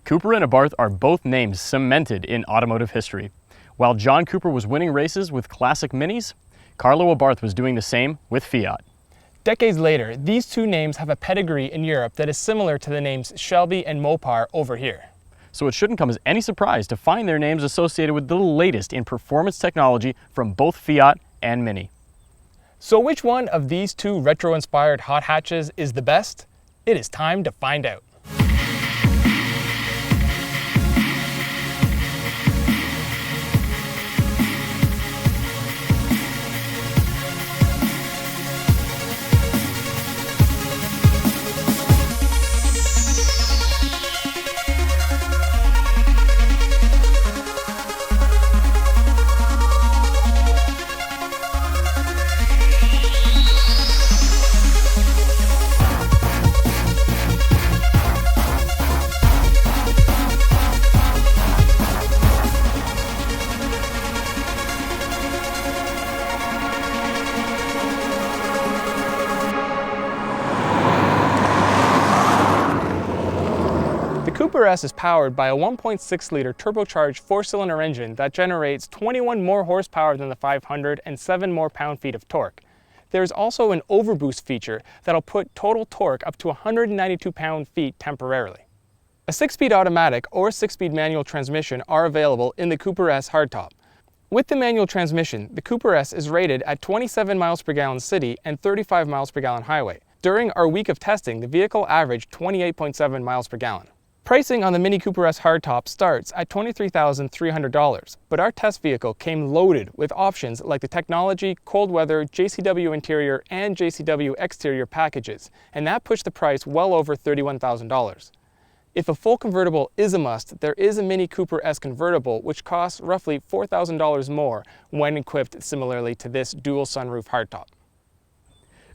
Cooper and Abarth are both names cemented in automotive history. While John Cooper was winning races with classic Minis, Carlo Abarth was doing the same with Fiat. Decades later, these two names have a pedigree in Europe that is similar to the names Shelby and Mopar over here. So it shouldn't come as any surprise to find their names associated with the latest in performance technology from both Fiat and Mini. So which one of these two retro-inspired hot hatches is the best? It is time to find out. The Cooper S is powered by a 1.6-liter turbocharged 4-cylinder engine that generates 21 more horsepower than the 500 and 7 more pound-feet of torque. There is also an overboost feature that'll put total torque up to 192 pound-feet temporarily. A 6-speed automatic or 6-speed manual transmission are available in the Cooper S hardtop. With the manual transmission, the Cooper S is rated at 27 miles per gallon city and 35 miles per gallon highway. During our week of testing, the vehicle averaged 28.7 miles per gallon. Pricing on the Mini Cooper S hardtop starts at $23,300, but our test vehicle came loaded with options like the technology, cold weather, JCW interior, and JCW exterior packages, and that pushed the price well over $31,000. If a full convertible is a must, there is a Mini Cooper S convertible which costs roughly $4,000 more when equipped similarly to this dual sunroof hardtop.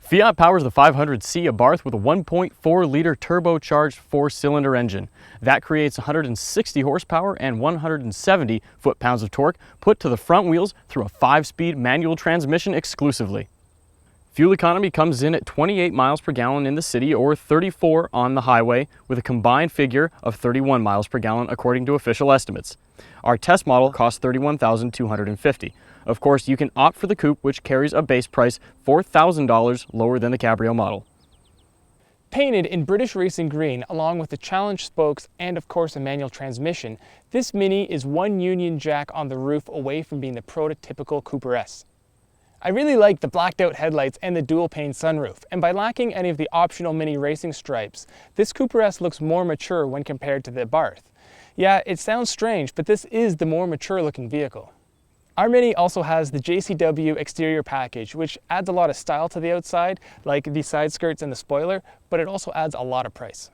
Fiat powers the 500C Abarth with a 1.4-liter turbocharged 4-cylinder engine. That creates 160 horsepower and 170 foot-pounds of torque put to the front wheels through a 5-speed manual transmission exclusively. Fuel economy comes in at 28 miles per gallon in the city or 34 on the highway, with a combined figure of 31 miles per gallon according to official estimates. Our test model costs $31,250. Of course, you can opt for the coupe, which carries a base price $4,000 lower than the Cabrio model. Painted in British racing green along with the challenge spokes and of course a manual transmission, this Mini is one Union Jack on the roof away from being the prototypical Cooper S. I really like the blacked out headlights and the dual pane sunroof, and by lacking any of the optional Mini racing stripes, this Cooper S looks more mature when compared to the Abarth. Yeah, it sounds strange, but this is the more mature looking vehicle. Our Mini also has the JCW exterior package, which adds a lot of style to the outside, like the side skirts and the spoiler, but it also adds a lot of price.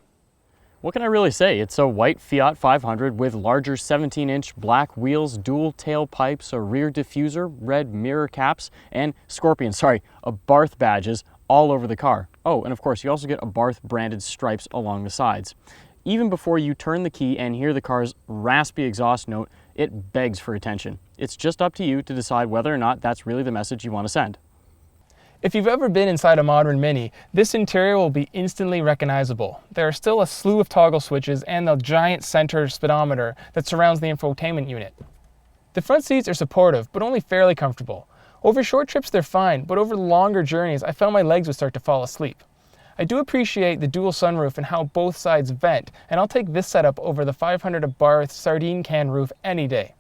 What can I really say? It's a white Fiat 500 with larger 17-inch black wheels, dual tailpipes, a rear diffuser, red mirror caps, and Abarth badges all over the car. Oh, and of course you also get Abarth branded stripes along the sides. Even before you turn the key and hear the car's raspy exhaust note, it begs for attention. It's just up to you to decide whether or not that's really the message you want to send. If you've ever been inside a modern Mini, this interior will be instantly recognizable. There are still a slew of toggle switches and the giant center speedometer that surrounds the infotainment unit. The front seats are supportive, but only fairly comfortable. Over short trips they're fine, but over longer journeys I found my legs would start to fall asleep. I do appreciate the dual sunroof and how both sides vent, and I'll take this setup over the 500 Abarth sardine can roof any day.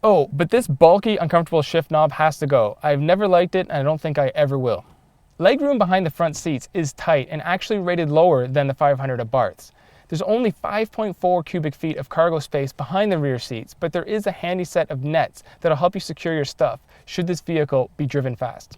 Oh, but this bulky, uncomfortable shift knob has to go. I've never liked it and I don't think I ever will. Legroom behind the front seats is tight and actually rated lower than the 500 Abarths. There's only 5.4 cubic feet of cargo space behind the rear seats, but there is a handy set of nets that'll help you secure your stuff should this vehicle be driven fast.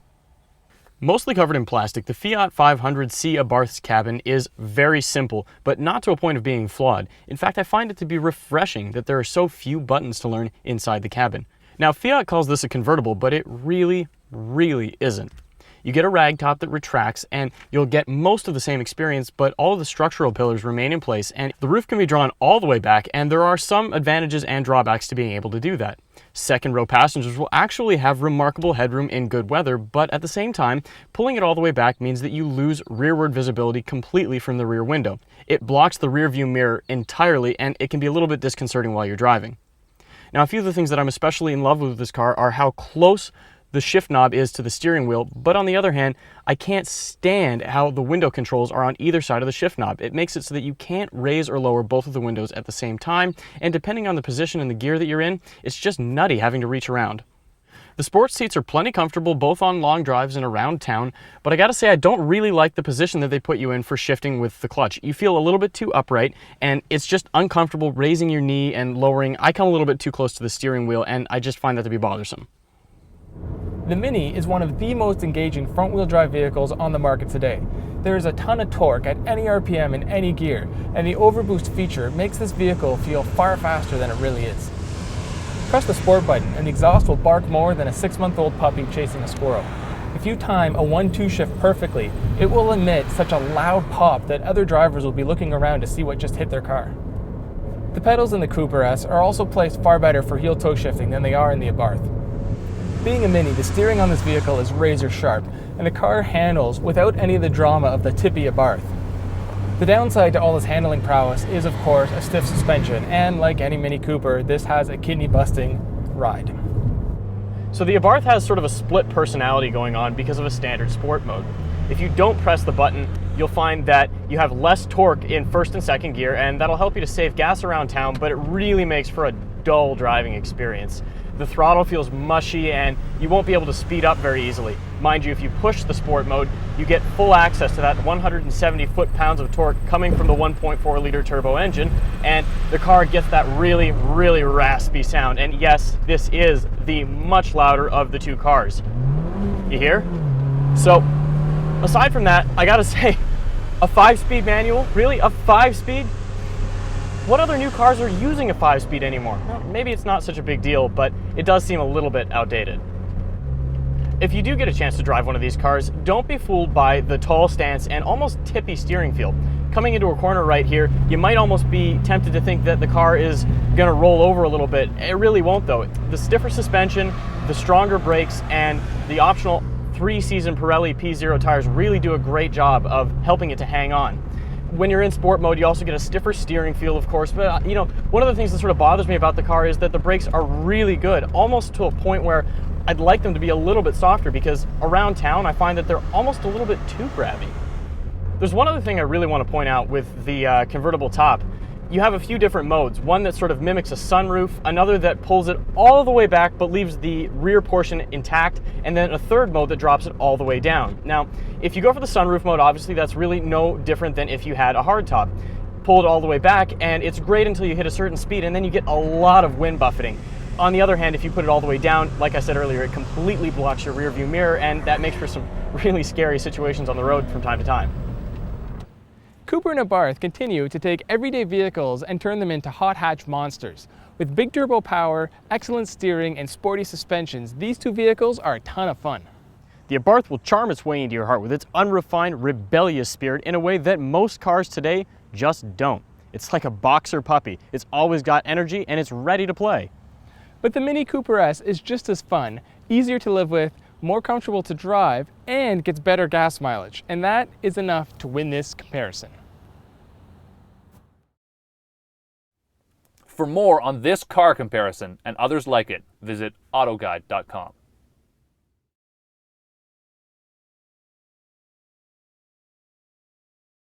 Mostly covered in plastic, the Fiat 500C Abarth's cabin is very simple, but not to a point of being flawed. In fact, I find it to be refreshing that there are so few buttons to learn inside the cabin. Now, Fiat calls this a convertible, but it really isn't. You get a rag top that retracts, and you'll get most of the same experience, but all of the structural pillars remain in place, and the roof can be drawn all the way back, and there are some advantages and drawbacks to being able to do that. Second row passengers will actually have remarkable headroom in good weather, but at the same time, pulling it all the way back means that you lose rearward visibility completely from the rear window. It blocks the rear view mirror entirely, and it can be a little bit disconcerting while you're driving. Now, a few of the things that I'm especially in love with this car are how close the shift knob is to the steering wheel, but on the other hand, I can't stand how the window controls are on either side of the shift knob. It makes it so that you can't raise or lower both of the windows at the same time, and depending on the position and the gear that you're in, it's just nutty having to reach around. The sports seats are plenty comfortable both on long drives and around town, but I gotta say I don't really like the position that they put you in for shifting with the clutch. You feel a little bit too upright, and it's just uncomfortable raising your knee and lowering. I come a little bit too close to the steering wheel, and I just find that to be bothersome. The Mini is one of the most engaging front-wheel drive vehicles on the market today. There is a ton of torque at any RPM in any gear, and the overboost feature makes this vehicle feel far faster than it really is. Press the sport button and the exhaust will bark more than a 6-month-old puppy chasing a squirrel. If you time a 1-2 shift perfectly, it will emit such a loud pop that other drivers will be looking around to see what just hit their car. The pedals in the Cooper S are also placed far better for heel-toe shifting than they are in the Abarth. Being a Mini, the steering on this vehicle is razor sharp, and the car handles without any of the drama of the tippy Abarth. The downside to all this handling prowess is, of course, a stiff suspension, and like any Mini Cooper, this has a kidney-busting ride. So the Abarth has sort of a split personality going on because of a standard sport mode. If you don't press the button, you'll find that you have less torque in first and second gear, and that'll help you to save gas around town, but it really makes for a dull driving experience. The throttle feels mushy, and you won't be able to speed up very easily. Mind you, if you push the sport mode, you get full access to that 170 foot-pounds of torque coming from the 1.4 liter turbo engine, and the car gets that really, really raspy sound. And yes, this is the much louder of the two cars. You hear? So, aside from that, I gotta say, a 5-speed manual? Really? A 5-speed? What other new cars are using a 5-speed anymore? Well, maybe it's not such a big deal, but it does seem a little bit outdated. If you do get a chance to drive one of these cars, don't be fooled by the tall stance and almost tippy steering feel. Coming into a corner right here, you might almost be tempted to think that the car is gonna roll over a little bit. It really won't though. The stiffer suspension, the stronger brakes, and the optional 3-season Pirelli P0 tires really do a great job of helping it to hang on. When you're in sport mode, you also get a stiffer steering feel, of course, but you know, one of the things that sort of bothers me about the car is that the brakes are really good, almost to a point where I'd like them to be a little bit softer, because around town I find that they're almost a little bit too grabby. There's one other thing I really want to point out with the convertible top. You have a few different modes, one that sort of mimics a sunroof, another that pulls it all the way back but leaves the rear portion intact, and then a third mode that drops it all the way down. Now, if you go for the sunroof mode, obviously that's really no different than if you had a hardtop. Pull it all the way back, and it's great until you hit a certain speed, and then you get a lot of wind buffeting. On the other hand, if you put it all the way down, like I said earlier, it completely blocks your rear view mirror, and that makes for some really scary situations on the road from time to time. Cooper and Abarth continue to take everyday vehicles and turn them into hot hatch monsters. With big turbo power, excellent steering, and sporty suspensions, these two vehicles are a ton of fun. The Abarth will charm its way into your heart with its unrefined, rebellious spirit in a way that most cars today just don't. It's like a boxer puppy. It's always got energy, and it's ready to play. But the Mini Cooper S is just as fun, easier to live with, more comfortable to drive, and gets better gas mileage. And that is enough to win this comparison. For more on this car comparison and others like it, visit autoguide.com.